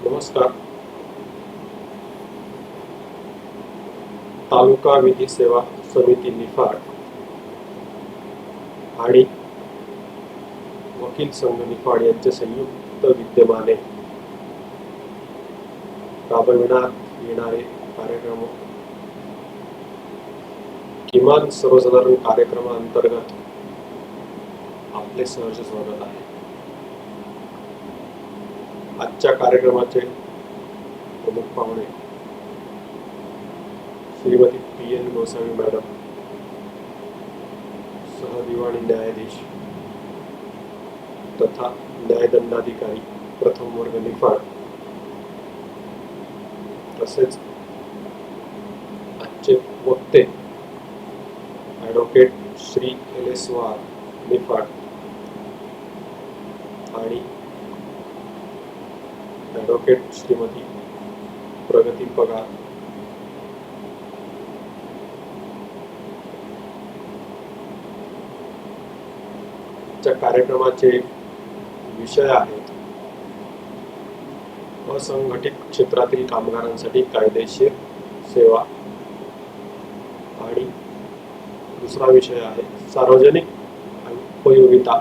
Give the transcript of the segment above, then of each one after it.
नमस्कार. तालुका विधी सेवा समिती निफाड आणि वकील संघ निफाड यांचे संयुक्त विद्यमाने राबविण्यात येणारे कार्यक्रम किमान सर्वसाधारण कार्यक्रमांतर्गत आपले सहर्ष स्वागत आहे. आजच्या कार्यक्रमाचे प्रमुख पाहुणे श्रीमती PN गोसावी मॅडम, सहदिवाणी न्यायाधीश तथा न्यायदंडाधिकारी प्रथम वर्ग निफाड, तसेच आजचे वक्ते ॲडव्होकेट श्री LS वार निफाड आणि ॲडव्होकेट श्रीमती प्रगती पगार. कार्यक्रमाचे विषय आहेत असंघटित क्षेत्रातील कामगारांसाठी कायदेशीर सेवा आणि दुसरा विषय आहे सार्वजनिक उपयोगिता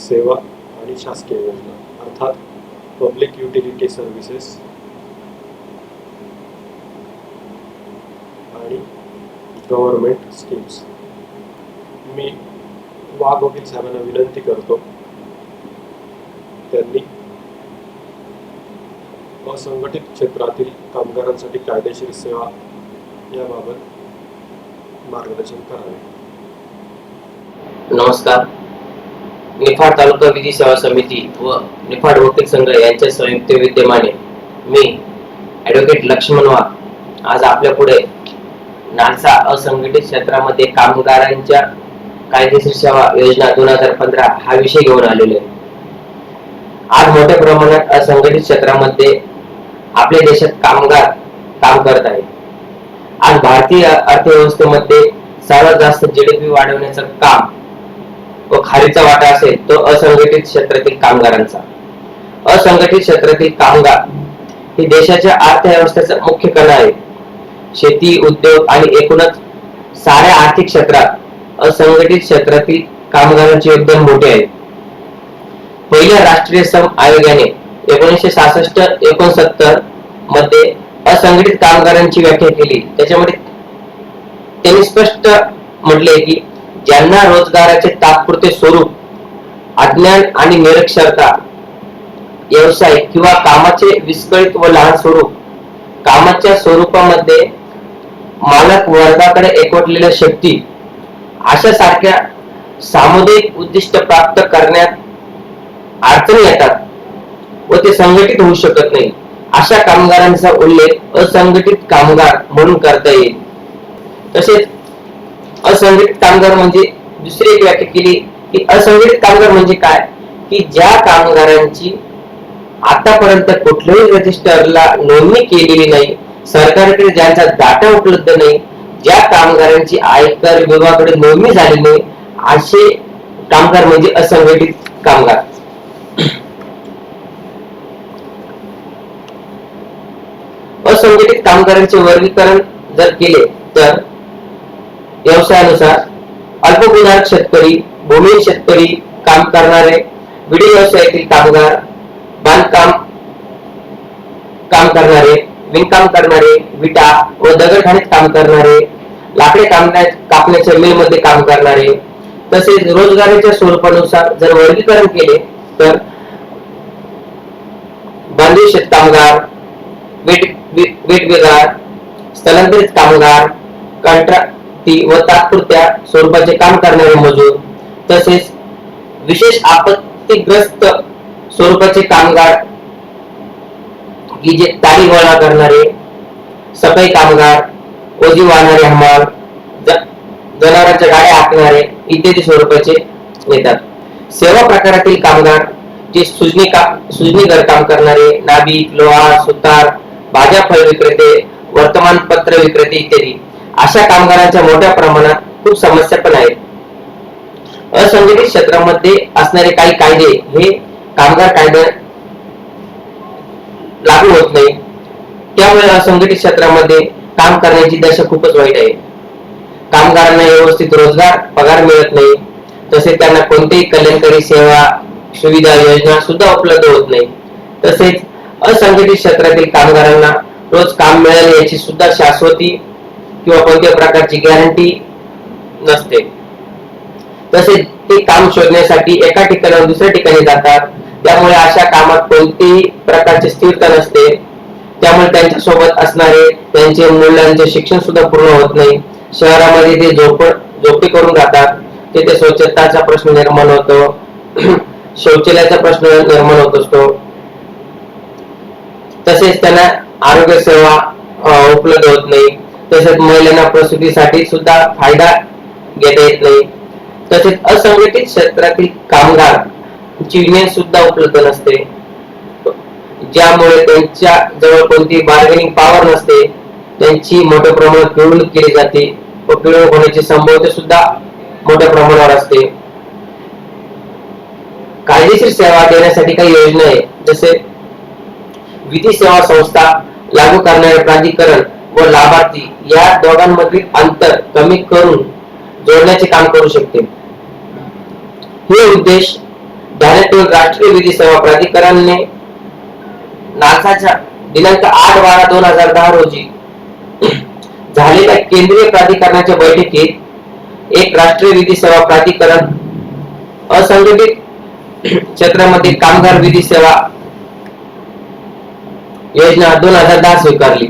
सेवा आणि शासकीय योजना अर्थात पब्लिक युटिलिटी सर्व्हिसेस आणि गव्हर्नमेंट स्कीम्स. मी वाघ वकील साहेबांना विनंती करतो त्यांनी असंघटित क्षेत्रातील कामगारांसाठी कायदेशीर सेवा याबाबत मार्गदर्शन करावे. नमस्कार. निफाड तालुका विधी सेवा समिती व निफाड वकील संघ यांच्या संयुक्त विद्यमाने मी ॲडव्होकेट लक्ष्मण वाघ आज आपल्या पुढे नालसा असंघटित क्षेत्रामध्ये कामगारांच्या कायदेशीर सेवा योजना 2015 हा विषय घेऊन आलेलो आहे. आज मोठ्या प्रमाणात असंघटित क्षेत्रामध्ये आपल्या देशात कामगार काम करत आहेत. आज भारतीय अर्थव्यवस्थेमध्ये सर्वात जास्त GDP वाढवण्याचं काम व खारीचा वाटा असेल तो असंघटित क्षेत्रातील कामगारांचा. असंघटित क्षेत्रातील कामगार हे देशाच्या अर्थव्यवस्थेचा मुख्य कणा आहे. शेती, उद्योग आणि एकूणच साऱ्या आर्थिक क्षेत्रात असंघटित क्षेत्रातील कामगारांचे योगदान मोठे आहे. पहिल्या राष्ट्रीय श्रम आयोगाने 1966-69 मध्ये असंघटित कामगारांची व्याख्या केली. त्याच्यामध्ये त्यांनी स्पष्ट म्हटले की ज्यांना रोजगाराचे तात्पुरते स्वरूप, अज्ञान आणि निरक्षरता, व्यवसाय किंवा कामाचे विस्कळीत व लहान स्वरूप, कामाच्या स्वरूपामध्ये मालक वर्गाकडे एकवटलेल्या शक्ती अशा सारख्या सामुदायिक उद्दिष्ट प्राप्त करण्यात अडचणी येतात व ते संघटित होऊ शकत नाही, अशा कामगारांचा उल्लेख असंघटित कामगार म्हणून करता येईल. तसेच असंघटित कामगार म्हणजे दुसरी एक व्याख्या केली की असंघटित कामगार म्हणजे काय की ज्या कामगारांची आतापर्यंत कुठल्याही रजिस्टरला नोंदणी केलेली नाही, सरकारकडे ज्यांचा डाटा उपलब्ध नाही, ज्या कामगारांची आयकर विभागाकडे नोंदणी झाली नाही, असे कामगार म्हणजे असंघटित कामगार. असंघटित कामगारांचे वर्गीकरण जर केले तर व्यवसायानुसार अल्पभूधारक शेतकरी, भूमिहीन शेतकरी, काम करणारे, विडी व्यवसायातील कामगार, बांधकाम काम करणारे, विणकाम करणारे, विटा व दगडखाणीत काम करणारे, लाकडे कापण्याच्या मिल मध्ये काम करणारे, तसेच रोजगाराच्या स्वरूपानुसार जर वर्गीकरण केले तर बांधीव शेत कामगार, वेठबिगार, स्थलांतरित कामगार, कंत्राटी व तात्पुरत्या स्वरूपाचे काम करणारे मजूर, तसेच विशेष आपत्तीग्रस्त स्वरूपाचे कामगार की जे तारी गोळा करणारे, सफाई कामगार, ओझी वाहणारे हमाल, जनावरांच्या गाड्या हाकणारे इत्यादी स्वरूपाचे येतात. सेवा प्रकारातील कामगार जे सुजनीगर काम करणारे, नाभिक, लोहार, सुतार, भाज्या फळ विक्रेते, वर्तमानपत्र विक्रेते इत्यादी अशा कामगारांच्या मोठ्या प्रमाणात खूप समस्या पण आहेत. असंघटित क्षेत्रामध्ये असणारे काही कायदे हे कामगार कायदा त्यामुळे असंघटित क्षेत्रामध्ये काम करण्याची दशा खूपच वाईट आहे. कामगारांना व्यवस्थित रोजगार पगार मिळत नाही, तसेच त्यांना कोणतीही कल्याणकारी सेवा सुविधा योजना सुद्धा उपलब्ध होत नाही. तसेच असंघटित क्षेत्रातील कामगारांना रोज काम मिळेल याची सुद्धा शाश्वती किंवा कोणत्या प्रकारची गॅरंटी नसते. तसेच ते काम शोधण्यासाठी एका ठिकाणाहून दुसऱ्या ठिकाणी जातात, त्यामुळे अशा कामात कोणतीही प्रकारची स्थिरता नसते. त्यामुळे त्यांच्या सोबत असणारे त्यांचे मुलांचे शिक्षण सुद्धा पूर्ण होत नाही. शहरामध्ये ते झोपडी करून राहतात, तिथे स्वच्छताचा प्रश्न निर्माण होतो, शौचालयाचा प्रश्न निर्माण होत असतो. तसेच त्यांना आरोग्य सेवा उपलब्ध होत नाही. तसेच महिलांना प्रसूतीसाठी सुद्धा फायदा घेता येत नाही. तसेच असंघटित क्षेत्रातील कामगार युनियन सुद्धा उपलब्ध नसते, ज्यामुळे त्यांच्या जवळ कोणती बार्गेनिंग पॉवर नसते. त्यांची मोठ्या प्रमाणात पिळवणूक केली जाते व पिळवणूक होण्याची संभाव्यता सुद्धा मोठ्या प्रमाणावर असते. कायदेशीर सेवा देण्यासाठी काही योजना आहे, जसे विधी सेवा संस्था, लागू करणारे प्राधिकरण व लाभार्थी या दोघांमधील अंतर कमी करून जोडण्याचे काम करू शकते. हे उद्देश ध्यानात ठेवून राष्ट्रीय विधी सेवा प्राधिकरणाने नालसाच्या दिनांक 8/12/2010 रोजी झालेल्या केंद्रीय प्राधिकरणाच्या बैठकीत एक राष्ट्रीय विधी सेवा प्राधिकरण असंघटित क्षेत्रामध्ये कामगार विधी सेवा योजना 2010 स्वीकारली.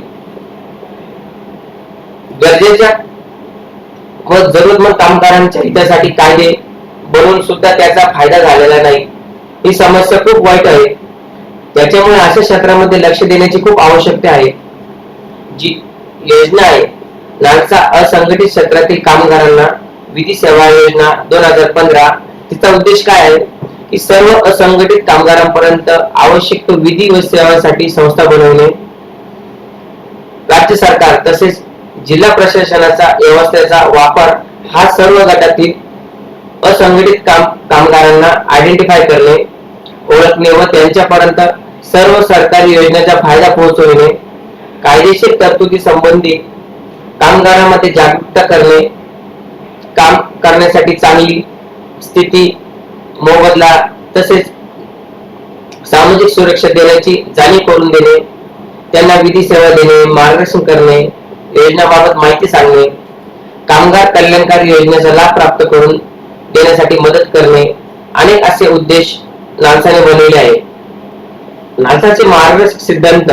गरजेच्या व जरूरतमंद कामगारांच्या हितासाठी कायदे बनवून सुद्धा त्याचा फायदा झालेला नाही. ही समस्या खूप वाईट आहे. त्याच्यामुळे अशा क्षेत्रामध्ये लक्ष देण्याची खूप आवश्यकता आहे. जी योजना आहे नालसा असंघटित क्षेत्रातील कामगारांना विधी सेवा योजना 2015, तिचा उद्देश काय आहे की सर्व असंघटित कामगारांपर्यंत आवश्यक विधी व सेवांसाठी संस्था बनवणे, राज्य सरकार तसेच जिल्हा प्रशासनाचा व्यवस्थेचा वापर हा सर्व गटातील असंघटित कामगारांना आयडेंटिफाय करणे, ओळखणे व त्यांच्यापर्यंत सर्व सरकारी योजनेचा फायदा पोहोचवणे, कायदेशीर तरतुदी संबंधी कामगारांमध्ये जागरूकता करणे, काम करण्यासाठी चांगली स्थिती, मोबदला तसेच सामाजिक सुरक्षा देण्याची जाणीव करून देणे, त्यांना विधी सेवा देणे, मार्गदर्शन करणे, योजनाबाबत माहिती सांगणे, कामगार कल्याणकारी योजनेचा लाभ प्राप्त करून देण्यासाठी मदत करणे, अनेक असे उद्देश नालसाने बनवले आहे. नालसाचे मार्गदर्शक सिद्धांत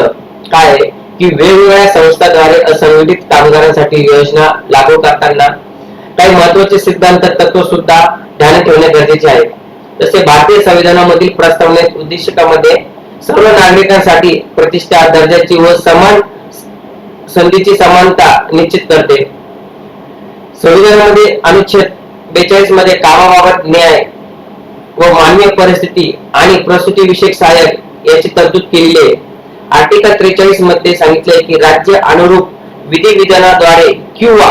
काय आहे की वेगवेगळ्या संस्थांद्वारे असंघटित कामगारांसाठी योजना लागू करताना काही महत्त्वाचे सिद्धांत तत्व सुद्धा ध्यानात ठेवणे गरजेचे आहे. जसे भारतीय संविधानामधील प्रस्तावनेत उद्दिष्टामध्ये सर्व नागरिकांसाठी प्रतिष्ठा, दर्जाची व समान संधीची समानता निश्चित करते. संविधानामध्ये अनुच्छेद 42 मध्ये कामाबाबत न्याय व मानवीय परिस्थिती आणि प्रसूती विषयक सहाय्यक याची तरतूद केलेली आहे. आर्टिकल 43 मध्ये सांगितले की राज्य अनुरूप विधी विधानाद्वारे किंवा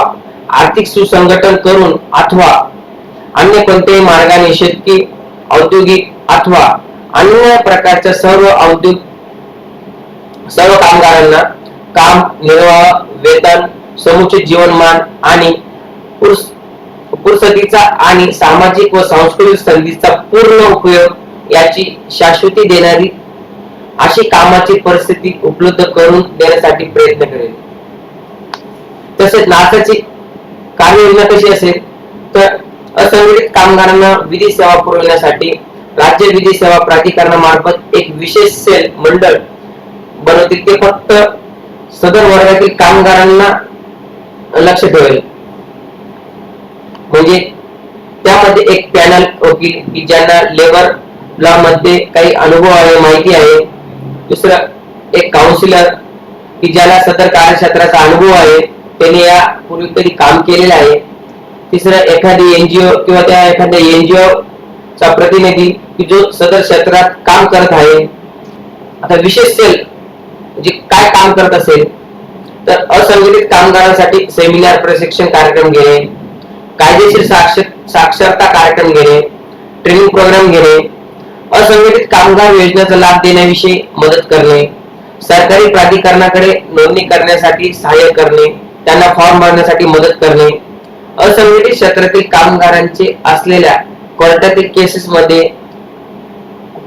आर्थिक सुसंघटन करून अथवा अन्य कोणत्याही मार्गाने शेतकी, औद्योगिक अथवा अन्य प्रकारच्या सर्व कामगारांना काम, निर्वाह, वेतन, समुचित जीवनमान आणि पुरुषातीचा आणि सामाजिक व सांस्कृतिक संधीचा पूर्ण उपयोग याची शाश्वती देणारी अशी कामाची परिस्थिती उपलब्ध करून देण्यासाठी प्रयत्न करेल. तसेच नालसाची कार्ययोजना कशी असेल तर असंघटित कामगारांना विधी सेवा पुरवण्यासाठी राज्य विधी सेवा प्राधिकरणामार्फत एक विशेष सेल मंडळ बनवतील. ते फक्त सदर वर्गातील कामगारांना लक्ष ठेवेल. म्हणजे त्यामध्ये एक पॅनल वकील की ज्यांना लेबर लॉ मध्ये काही अनुभव आहे, माहिती आहे. दुसरं एक काउन्सिलर की ज्याला सदर कार्यक्षेत्राचा अनुभव आहे, त्यांनी या पूर्वी कधी काम केलेलं आहे. तिसरं एखादी एनजीओ किंवा त्या एखाद्या एनजीओ चा प्रतिनिधी की जो सदर क्षेत्रात काम करत आहे. आता विशेष सेल म्हणजे काय काम करत असेल तर असंघटित कामगारांसाठी सेमिनार, प्रशिक्षण कार्यक्रम घेणे, कायदेशीर साक्षरता कार्यक्रम घेणे, ट्रेनिंग प्रोग्राम घेणे, असंघटित कामगार योजनेचा लाभ देण्याविषयी मदत करणे, सरकारी प्राधिकरणाकडे नोंदणी करण्यासाठी सहाय्य करणे, त्यांना फॉर्म भरण्यासाठी मदत करणे, असंघटित क्षेत्रातील कामगारांचे असलेल्या कोर्टातील केसेस मध्ये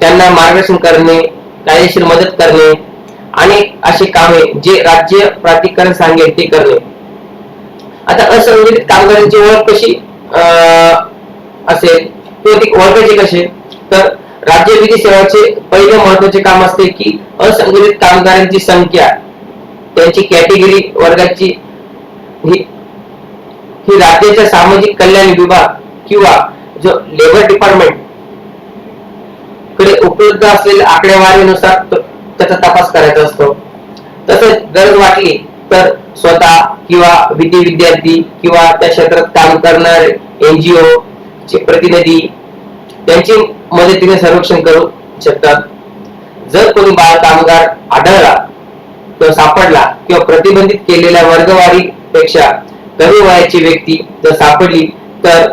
त्यांना मार्गदर्शन करणे, कायदेशीर मदत करणे आणि अशी कामे जे राज्य प्राधिकरण सांगेल ते करणे. आता असंघटित कामगारांची ओळख कशी असेल किंवा ती ओळखायची कशी, तर राज्य विधी सेवाचे पहिले महत्त्वाचे काम असते की असंघटित कामगारांची संख्या, त्यांची कॅटेगरी वर्गाची ही राज्याच्या सामाजिक कल्याण विभाग किंवा जो लेबर डिपार्टमेंट कडे उपलब्ध असलेल्या आकडेवारीनुसार त्याचा तपास करायचा असतो. तसंच गरज वाटली तर स्वतः किंवा विधी विद्यार्थी किंवा त्या क्षेत्रात काम करणारे NGO चे प्रतिनिधी त्यांची मदतीने सर्वेक्षण करू शकतात. जर कोणी बाल कामगार आढळला किंवा सापडला किंवा प्रतिबंधित केलेल्या वर्गवारीपेक्षा कमी वयाची व्यक्ती जर सापडली तर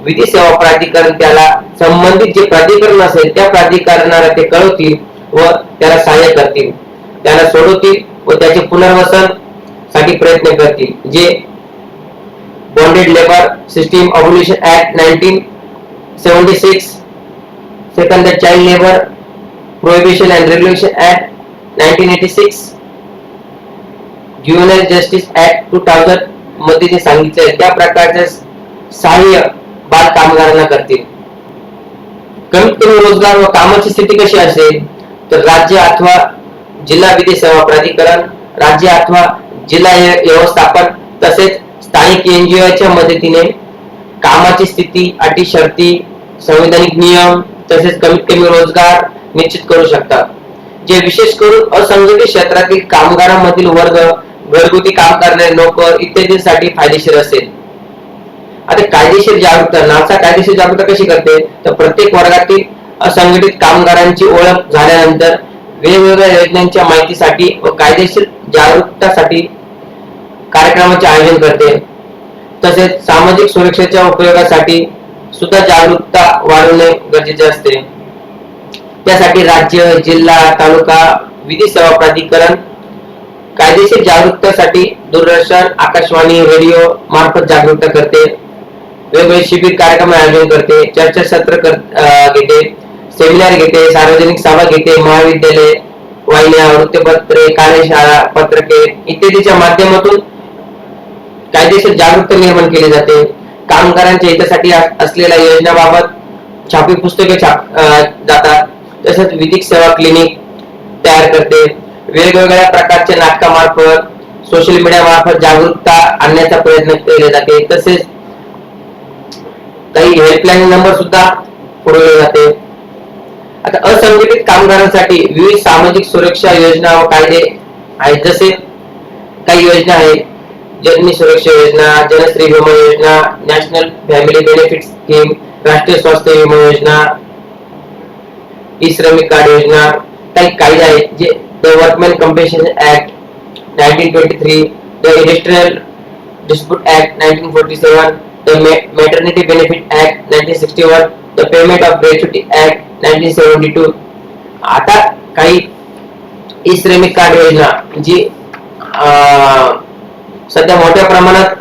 विधी सेवा प्राधिकरण त्याला संबंधित जे प्राधिकरण असेल त्या प्राधिकरणाला ते कळवतील व त्याला सहाय्य करतील, त्याला सोडवतील व त्याचे पुनर्वसन साठी प्रयत्न करतील. जे bonded labour system abolition act 1976, second the child labour prohibition and regulation act 1986, juvenile justice act 2000 मध्ये जे सांगितले त्या प्रकारचे सहाय्य बाल कामगारांना करतील. कमीत कमी रोजगार व कामाची स्थिती कशी असेल तर राज्य अथवा जिल्हा विधी सेवा प्राधिकरण, राज्य अथवा जिल्हा व्यवस्थापन तसेच स्थानिक NGO च्या मदतीने कामाची स्थिती, अटी शर्ती, संवैधानिक नियम तसेच कमीत कमी रोजगार निश्चित करू शकतात. जे विशेष करून असंघटित क्षेत्रातील कामगारांमधील वर्ग, घरगुती काम करणारे नोकर इत्यादींसाठी फायदेशीर असेल. आता कायदेशीर जागरूकता, नालसा कायदेशीर जागरूकता कशी करते तर प्रत्येक वर्गातील असंघटित कामगारांची ओळख झाल्यानंतर वेगवेगळ्या योजनांच्या माहितीसाठी व कायदेशीर जागरूकतासाठी कार्यक्रमाचे आयोजन करते. तसेच सामाजिक सुरक्षेच्या उपयोगासाठी सुद्धा जागरूकता वाढवणे गरजेचे असते. त्यासाठी राज्य, जिल्हा, तालुका विधी सेवा प्राधिकरण कायदेशीर जागरूकतेसाठी दूरदर्शन, आकाशवाणी, रेडिओ मार्फत जागरूकता करते. वेगवेगळे शिबिर कार्यक्रम आयोजन करते, चर्चासत्र घेते, सेमिनार घेते, सार्वजनिक सभा घेते, महाविद्यालय, वाहिन्या, वृत्तपत्रे, कार्यशाळा, पत्रके इत्यादीच्या माध्यमातून कायदेशीर जागरूकता निर्माण केली जाते. कामगारांच्या हितासाठी असलेल्या योजनांबाबत छापी पुस्तके जातात. तसेच विधिक सेवा क्लिनिक तयार करते. वेगवेगळ्या प्रकारच्या नाटकामार्फत, सोशल मीडिया मार्फत जागरूकता आणण्याचा प्रयत्न केले जाते. तसेच काही हेल्पलाईन नंबर सुद्धा पुरवले जाते. आता असंघटित कामगारांसाठी विविध सामाजिक सुरक्षा योजना व कायदे आहेत. जसे काही योजना आहेत, जननी सुरक्षा योजना, जनश्री विमा योजना, नॅशनल फॅमिली बेनिफिट स्कीम, राष्ट्रीय स्वास्थ्य विमा योजना, ई श्रमिक कार्ड योजना. काही कायदे आहेत जे the workman compensation act 1923, the industrial dispute act 1947, the Maternity Benefit Act 1961, the Payment of Gratuity Act 1972. आता काही ई श्रमिक कार्ड योजना जी सध्या मोठ्या प्रमाणात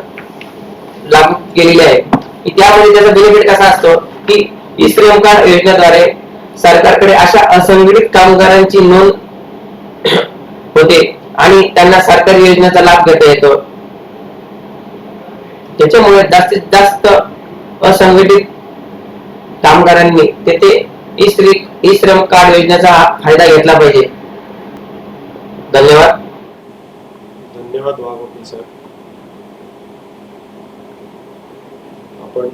लागू केलेली आहे. त्यामध्ये त्याचा बेनिफिट कसा असतो की ई श्रम कार्ड योजनेद्वारे सरकारकडे अशा असंघटित कामगारांची नोंद होते आणि त्यांना सरकारी योजनेचा लाभ घेता येतो. त्याच्यामुळे जास्तीत जास्त असंघटित कामगारांनी तेथे ई श्रम कार्ड योजनेचा फायदा घेतला पाहिजे. धन्यवाद. धन्यवाद वाघोपी सर. आपण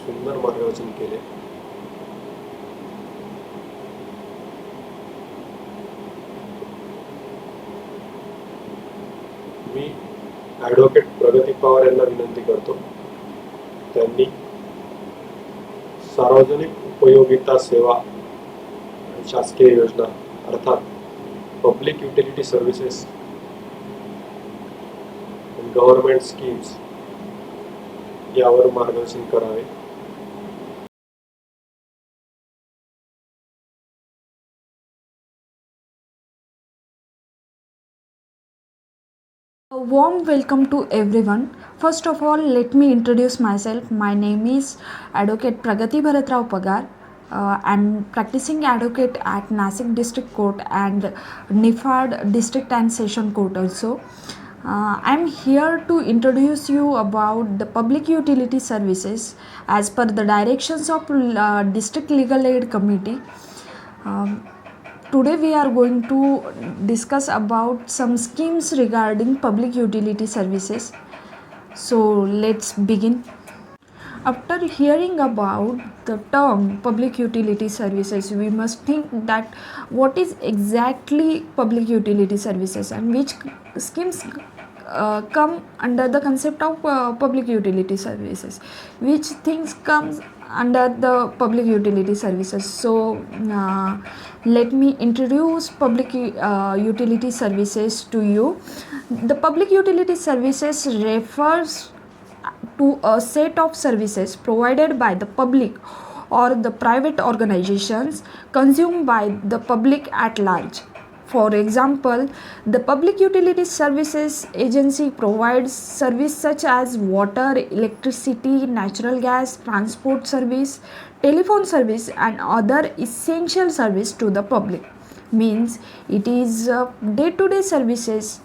सुंदर मार्गदर्शन केले. मी ॲडव्होकेट प्रगती पवार यांना विनंती करतो त्यांनी सार्वजनिक उपयोगिता सेवा आणि शासकीय योजना अर्थात public utility services government schemes यावर मार्गदर्शन करावे. A warm welcome to everyone. First of all, let me introduce myself. My name is Advocate Pragati Bharatrao Pagar. I'm practicing advocate at Nasik District Court and Nifad District and Session Court also. I'm here to introduce you about the public utility services as per the directions of District Legal Aid Committee. Um, Today we are going to discuss about some schemes regarding public utility services. So let's begin. After hearing about the term public utility services, we must think that what is exactly public utility services and which schemes come under the concept of public utility services, which things comes under the public utility services. So let me introduce public utility services to you. The public utility services refers to a set of services provided by the public or the private organizations consumed by the public at large. For example, the Public Utility Services Agency provides service such as water, electricity, natural gas, transport service, telephone service and other essential service to the public. Means it is day-to-day services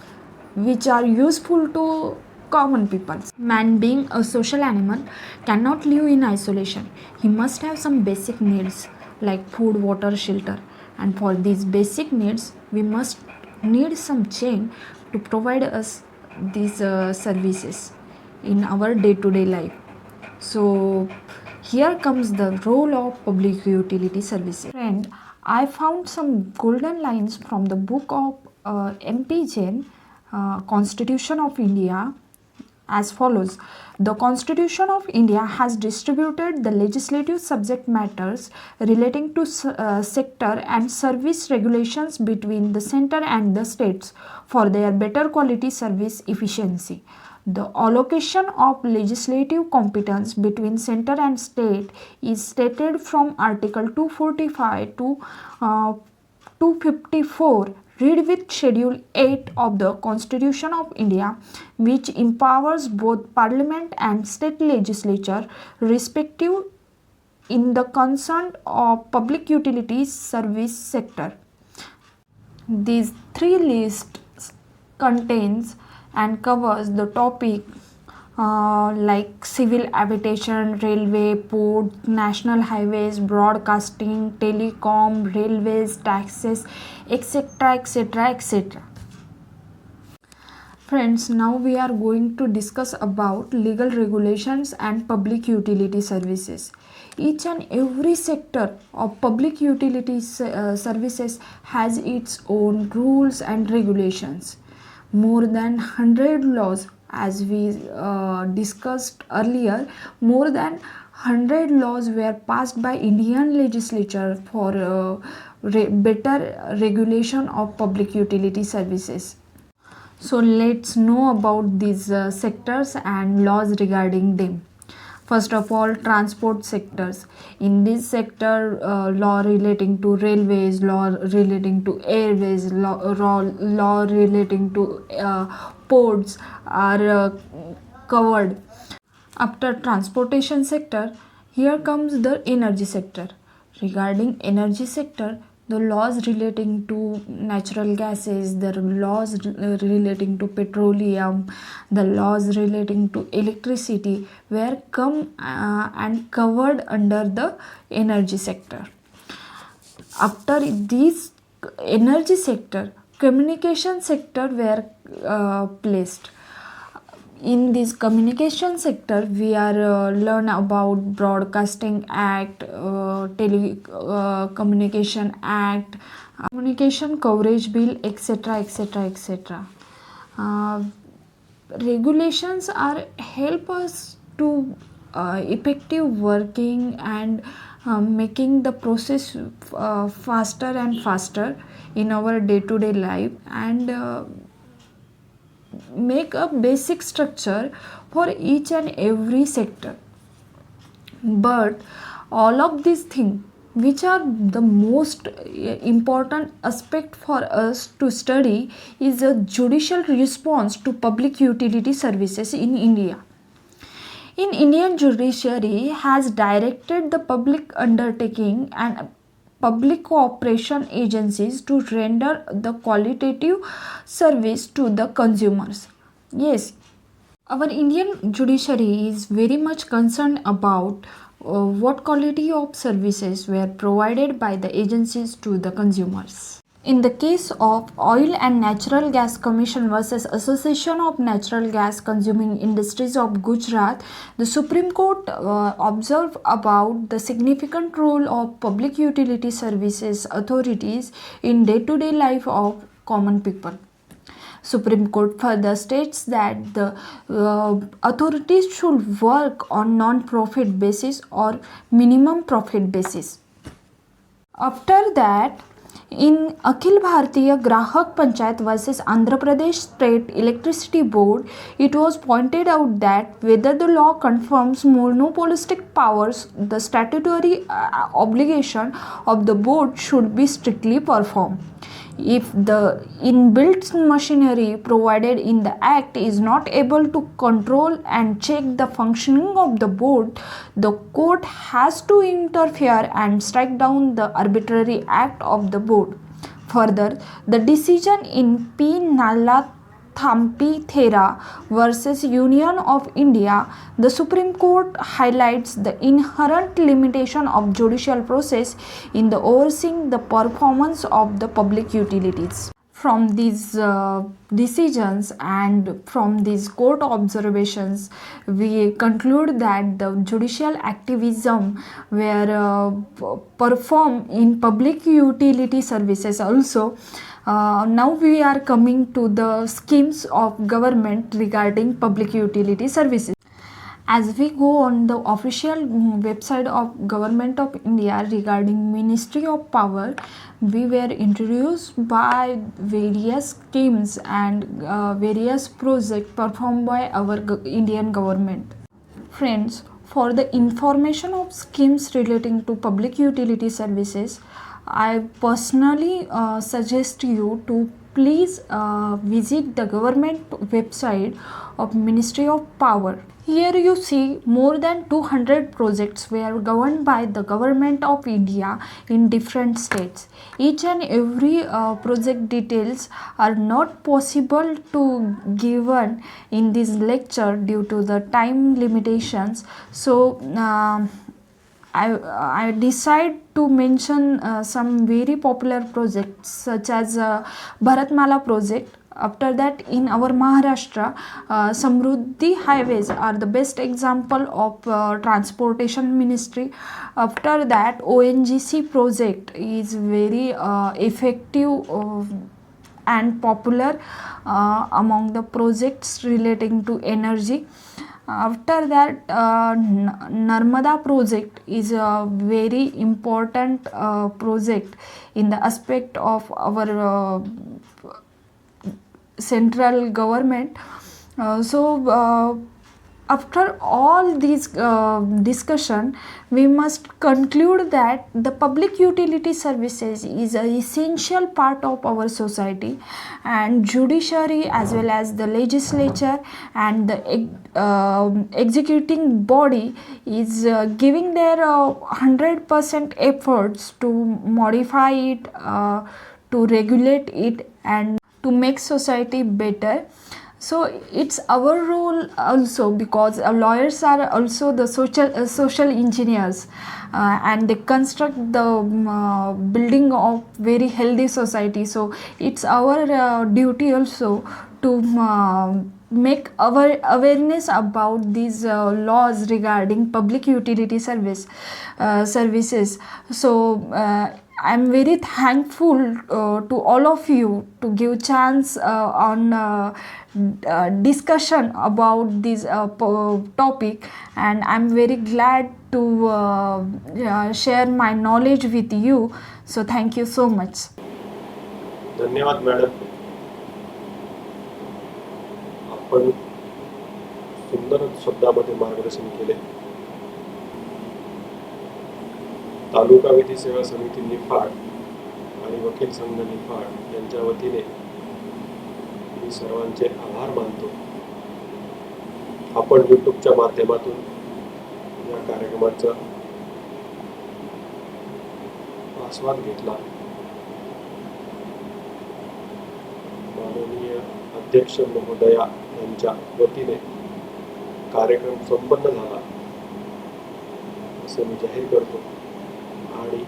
which are useful to common people. Man, being a social animal, cannot live in isolation. He must have some basic needs like food, water, shelter. And for these basic needs, we must need some chain to provide us these services in our day-to-day life. So here comes the role of public utility services. Friend, I found some golden lines from the book of MP Jain, Constitution of India, as follows. The Constitution of India has distributed the legislative subject matters relating to sector and service regulations between the center and the states for their better quality service efficiency. The allocation of legislative competence between center and state is stated from Article 245 to 254. Read with Schedule 8 of the Constitution of India, which empowers both Parliament and state legislature respective in the concern of public utilities service sector. These three lists contains and covers the topic like civil aviation, railway, port, national highways, broadcasting, telecom, railways, taxes, etc., etc., etc. Friends, now we are going to discuss about legal regulations and public utility services. Each and every sector of public utility services has its own rules and regulations. More than 100 laws, as we discussed earlier, more than 100 laws were passed by Indian legislature for better regulation of public utility services. So let's know about these sectors and laws regarding them. First of all, transport sectors. In this sector, law relating to railways, law relating to airways, law relating to ports are covered. After transportation sector, here comes the energy sector. Regarding energy sector, the laws relating to natural gases, the laws relating to petroleum, the laws relating to electricity were come and covered under the energy sector. After this energy sector, communication sector were placed. In this communication sector, we are learn about Broadcasting Act, Telecommunication Act, Communication Coverage Bill, etc., etc., etc. Regulations are help us to effective working and making the process faster and faster in our day-to-day life and make a basic structure for each and every sector. But all of these things which are the most important aspect for us to study is the judicial response to public utility services in India. In Indian judiciary has directed the public undertaking and public cooperation agencies to render the qualitative service to the consumers. Yes, our Indian judiciary is very much concerned about what quality of services were provided by the agencies to the consumers. In the case of Oil and Natural Gas Commission versus Association of Natural Gas Consuming Industries of Gujarat, the Supreme Court observed about the significant role of public utility services authorities in day-to-day life of common people. Supreme Court further states that the authorities should work on non-profit basis or minimum profit basis. After that, in Akhil Bharatiya Grahak Panchayat versus Andhra Pradesh State Electricity Board, it was pointed out that whether the law confirms monopolistic powers, the statutory obligation of the board should be strictly performed. If the inbuilt machinery provided in the Act is not able to control and check the functioning of the board, the court has to interfere and strike down the arbitrary act of the board. Further, the decision in P. Nalla Thampi Thera versus Union of India, the Supreme Court highlights the inherent limitation of judicial process in the overseeing the performance of the public utilities. From these decisions and from these court observations, we conclude that the judicial activism were performed in public utility services also. Now we are coming to the schemes of government regarding public utility services. As we go on the official website of Government of India regarding Ministry of Power, we were introduced by various schemes and various projects performed by our Indian government. Friends, for the information of schemes relating to public utility services, I personally suggest you to please visit the government website of Ministry of Power. Here you see more than 200 projects were governed by the Government of India in different states. Each and every project details are not possible to given in this lecture due to the time limitations. So I decide to mention some very popular projects such as Bharatmala project. After that, in our Maharashtra, Samruddhi highways are the best example of transportation ministry. After that, ONGC project is very effective and popular among the projects relating to energy. After that, Narmada project is a very important project in the aspect of our central government. After all these discussion, we must conclude that the public utility services is an essential part of our society, and judiciary as well as the legislature and the executing body is giving their 100% efforts to modify it, to regulate it, and to make society better. So it's our role also, because lawyers are also the social engineers, and they construct the building of very healthy society. So it's our duty also to make our awareness about these laws regarding public utility services. So I'm very thankful to all of you to give chance on discussion about this topic, and I'm very glad to share my knowledge with you. So thank you so much. धन्यवाद madam. आपण सुंदर शब्दामध्ये मार्गदर्शन केले. तालुका विधी सेवा समिती निफाड आणि वकील संघ निफाड यांच्या वतीने मी सर्वांचे आभार मानतो. आपण युट्यूबच्या माध्यमातून या कार्यक्रमाचा आस्वाद घेतला. माननीय अध्यक्ष महोदया यांच्या वतीने कार्यक्रम संपन्न झाला असं मी जाहीर करतो आणि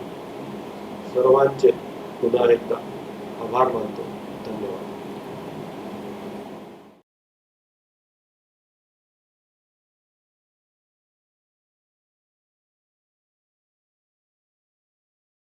सर्वांचे पुन्हा एकदा आभार मानतो. धन्यवाद.